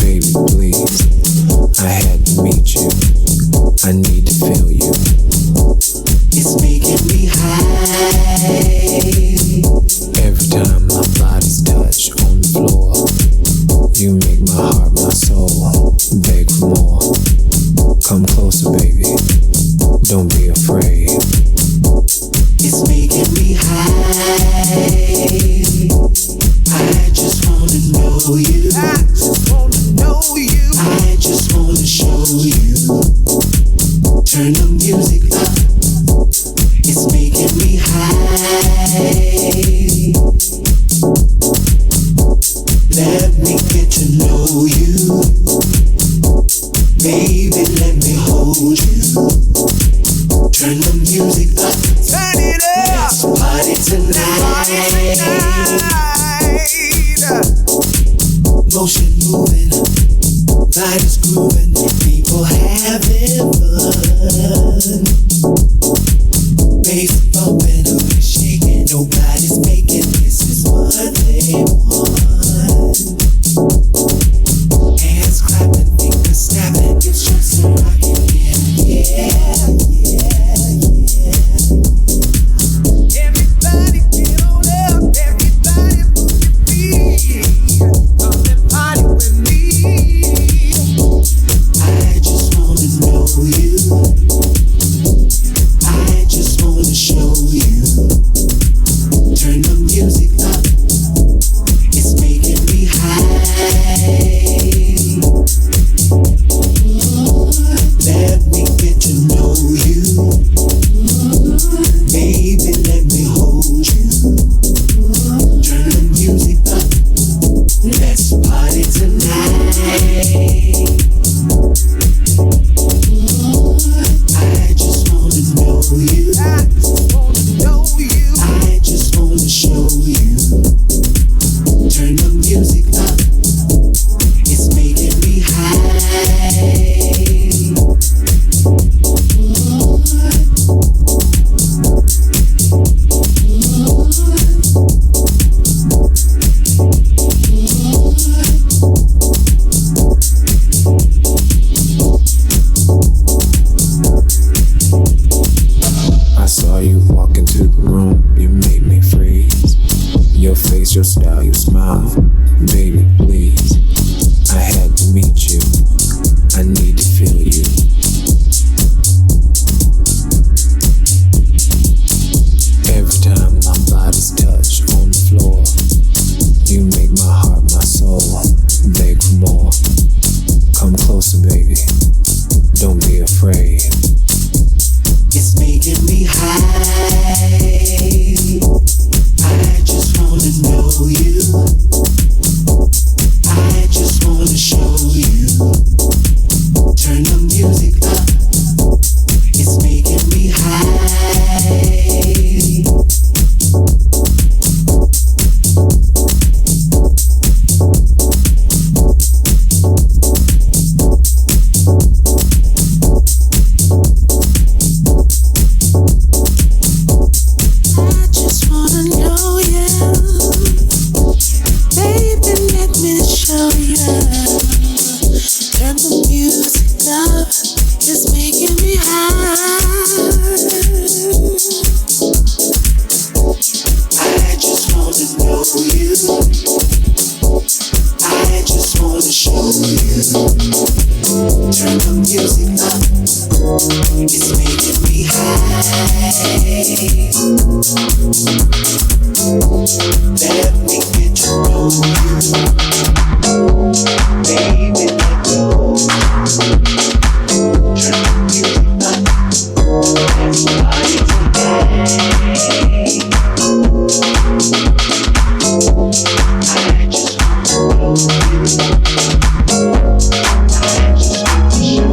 Baby, please, I had to meet you. I need to feel you. It's making me high. Every time my body's touch on the floor, you make my heart, my soul beg for more. Come closer, baby. Don't be afraid. It's making me high. I just wanna know you. I just wanna know you. I just wanna show you. Turn the music up. It's making me high. Let me get to know you. Baby, let me hold you. Turn the music up. Turn it up. Let's party tonight. Motion moving, body's grooving, people having fun. Bass bumping, shaking, nobody's making this is what they want. Hands clapping, fingers snapping, it's just a rockin', yeah. Everybody get on up. Everybody move your feet. Come and party with me. I just wanna know you. I just wanna show you. Turn the music up. It's making me high. Let me get to know you. Baby, let me hold you. Turn the music up. Let's party tonight. I just wanna know you. I just wanna know you. I just wanna show you. Turn the music up. It's making me high. I saw you walk into the room, you made me freeze. Your face, your style, your smile. Baby, please, I had to meet you. I need to feel you. Every time my body's touch on the floor, you make my heart, my soul beg for more. Come closer, baby. Don't be afraid. It's making me high. I just wanna know you. I just wanna show you. Turn the music up. It's making me high. I just wanna know you. Baby, let me show you. Turn the music up. It's making me high. I just wanna know you. I just wanna show you. Turn the music up. It's making me high. Let me get to know you. Baby, let me hold you. Turn the music up. Let's party tonight. I just wanna know you. I just wanna show you.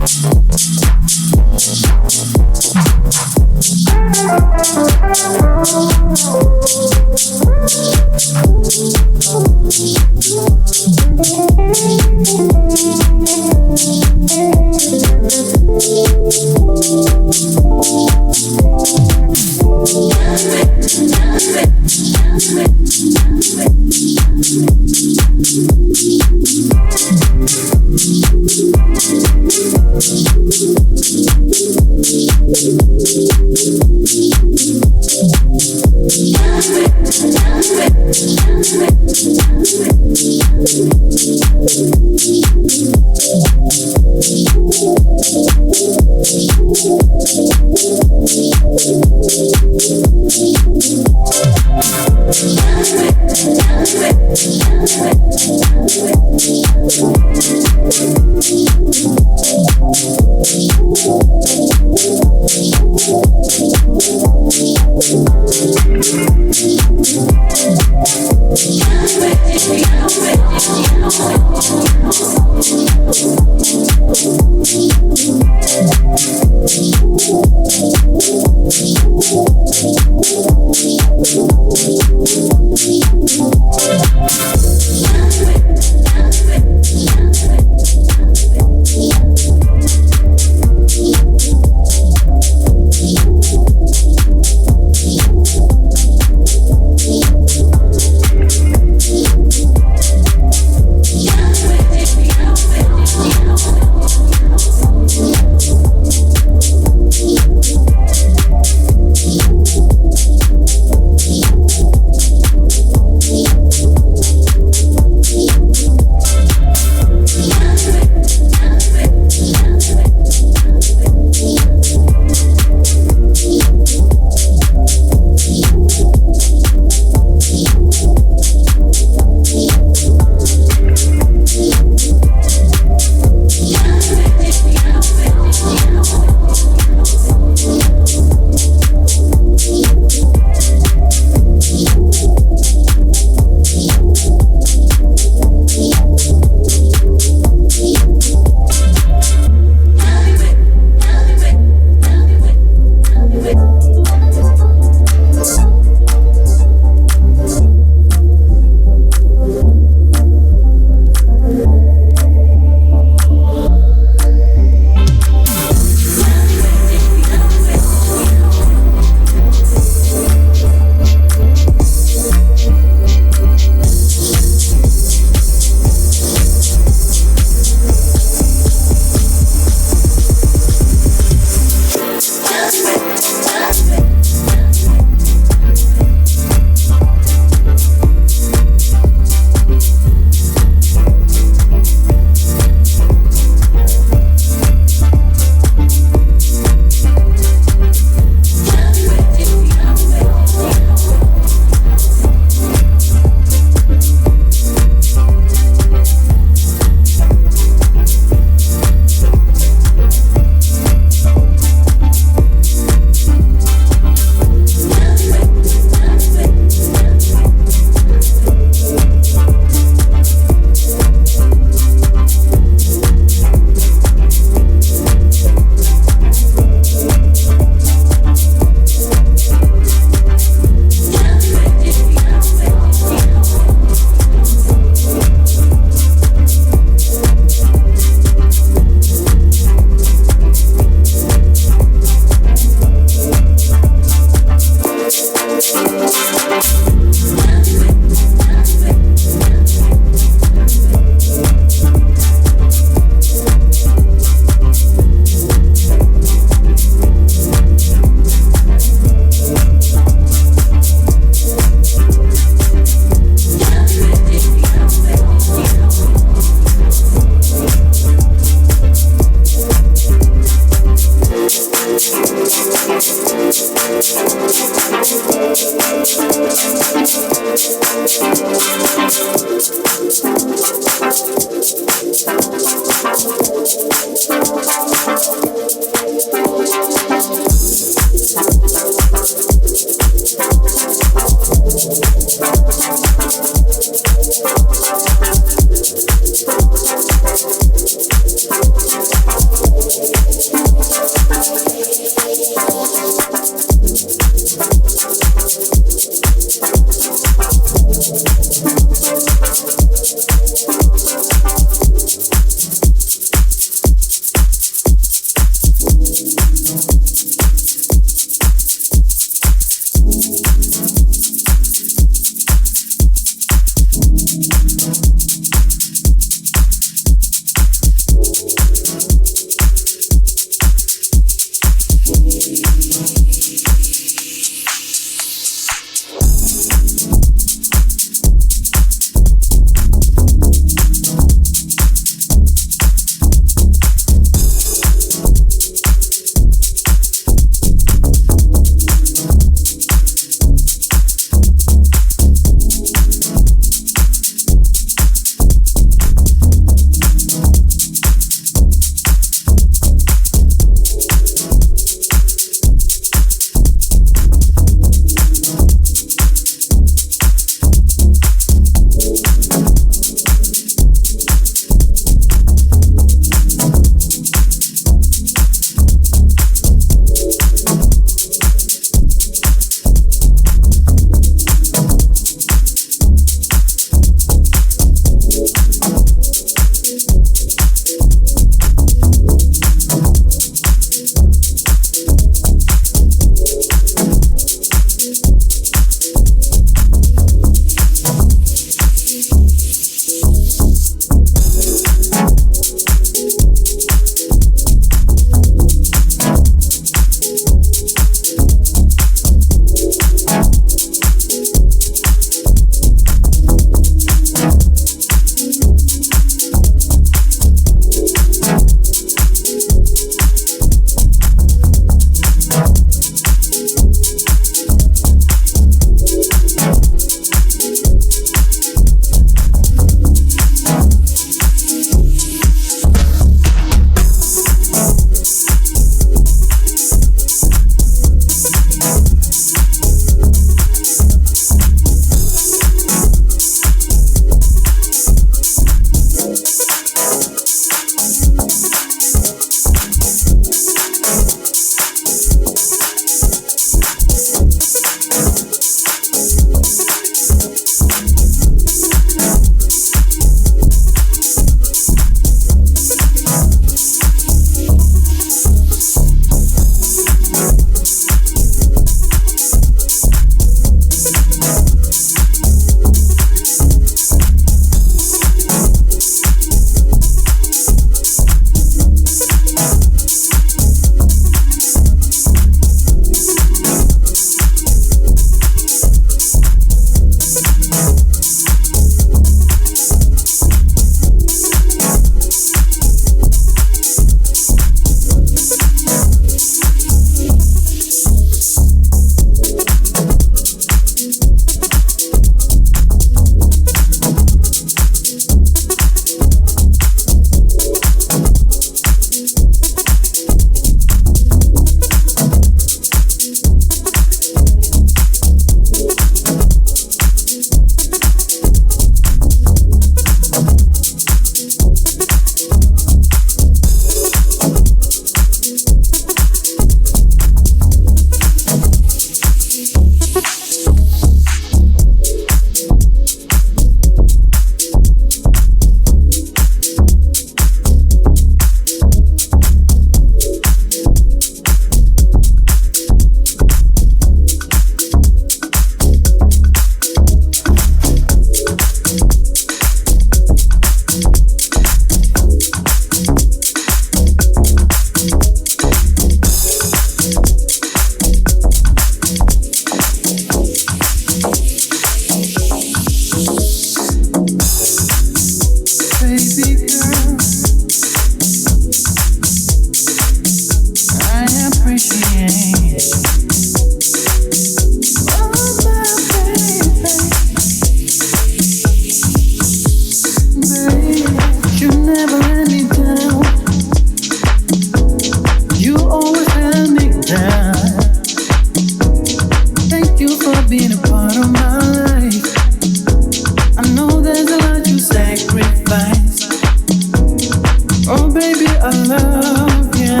Oh baby, I love ya,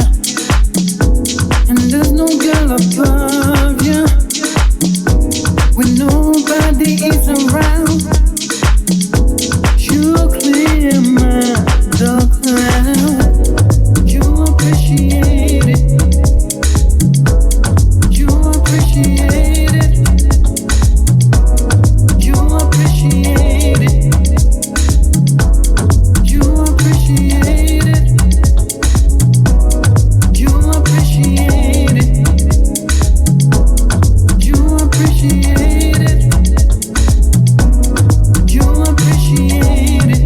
and there's no girl above ya. When nobody is around, you clear my dark cloud. You appreciate it. You appreciate it. You appreciate it. You appreciate it. You appreciate it. You appreciate it. You appreciate it.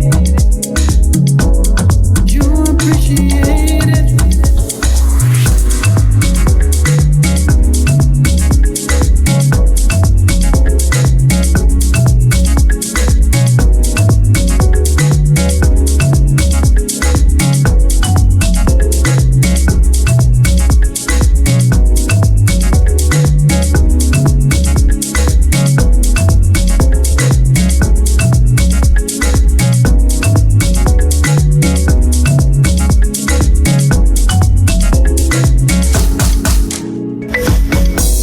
You appreciate it.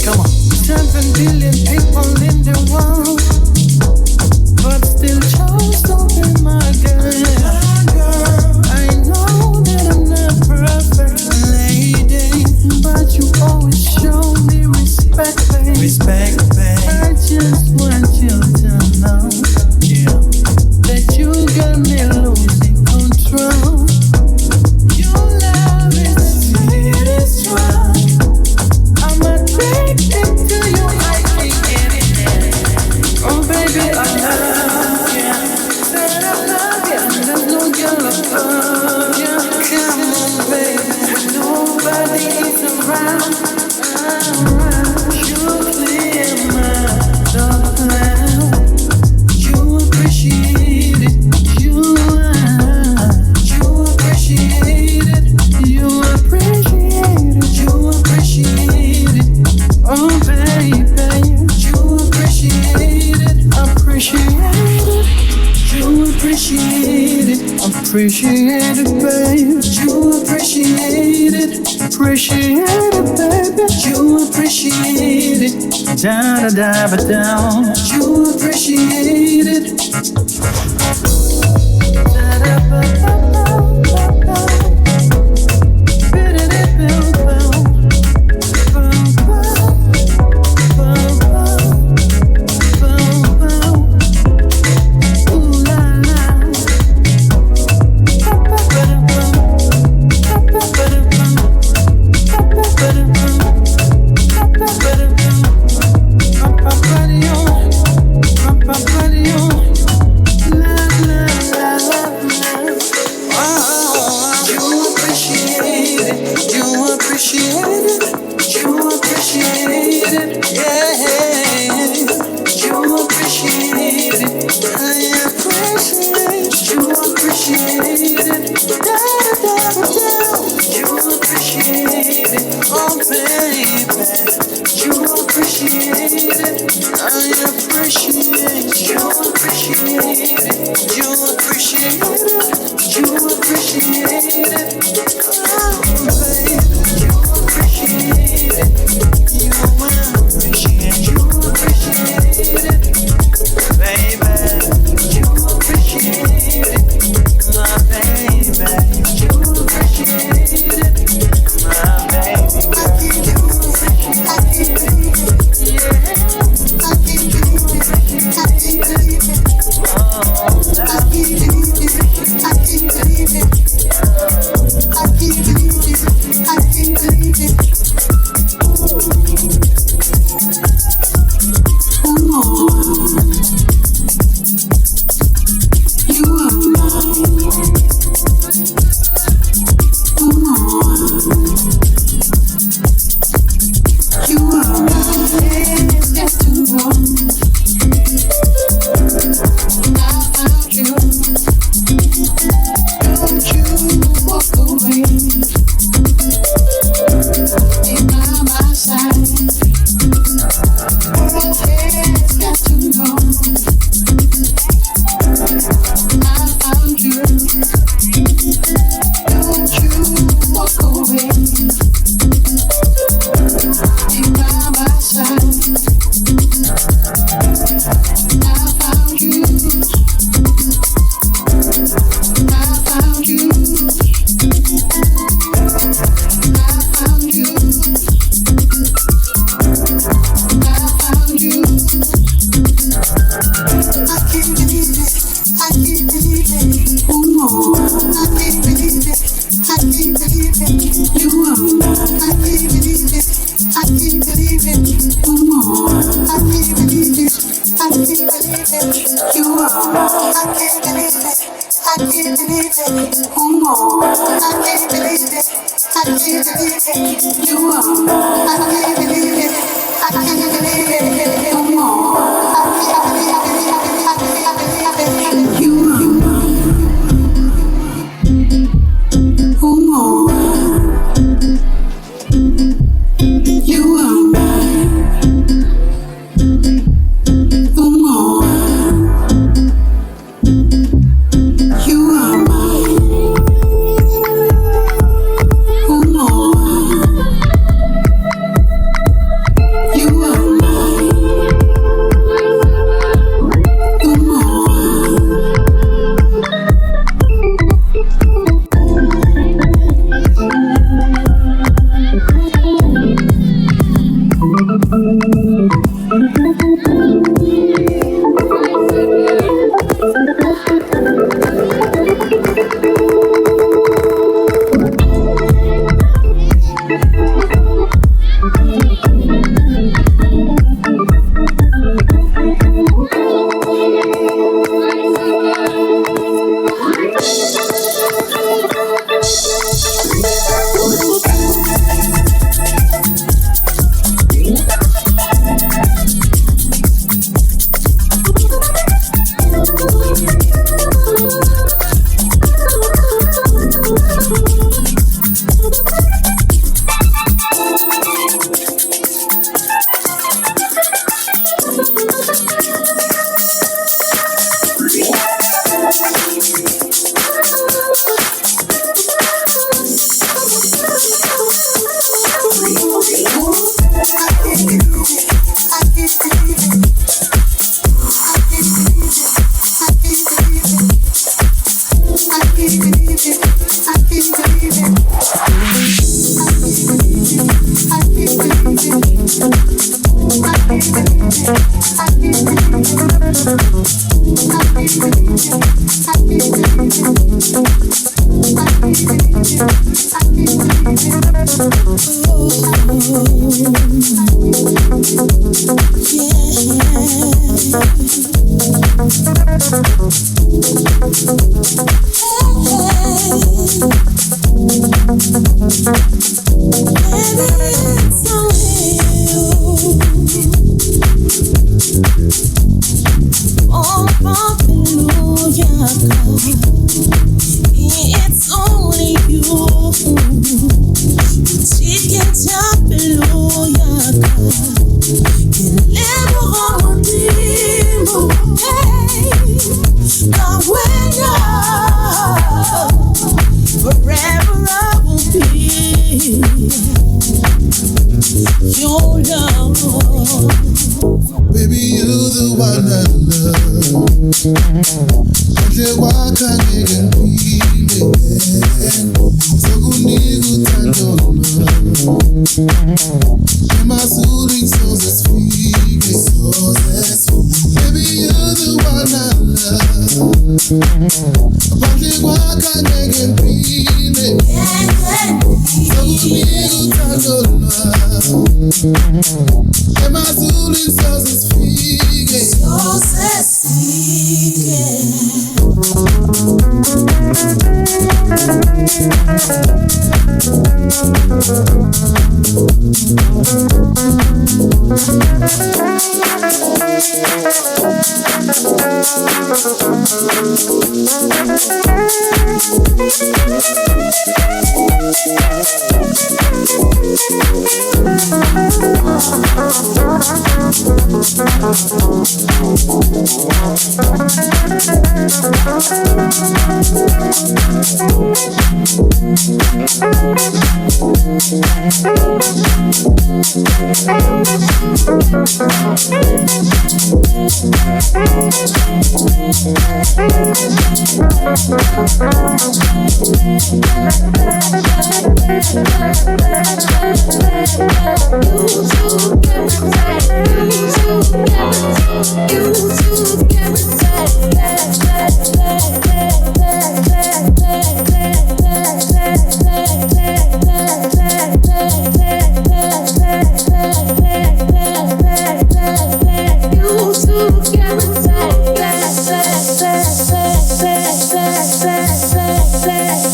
Come on. 7 billion people in the world, but still chose to be my girl. I know that I'm not perfect, lady, but you always show me respect, babe. Respect, babe. I just want you to know, yeah, that you got me losing control. Your love is sweet and strong. I'm addicted to you, I can't get enough. Oh baby, I love ya. Said I love ya. There's no girl above ya. Come on, baby, when nobody is around, you clear my dark cloud. You appreciate it. You appreciate it. You appreciate it. You appreciate it. Oh baby, you appreciate it. Appreciate it. You appreciate it. Appreciate it, babe. You appreciate it. Appreciate it, baby. You appreciate it. Da da da ba down. You appreciate it. Da da ba ba ba ba ba. Ba-da-da-ba-ba. I keep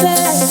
Say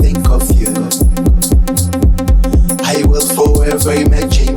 Think of you. I will forever imagine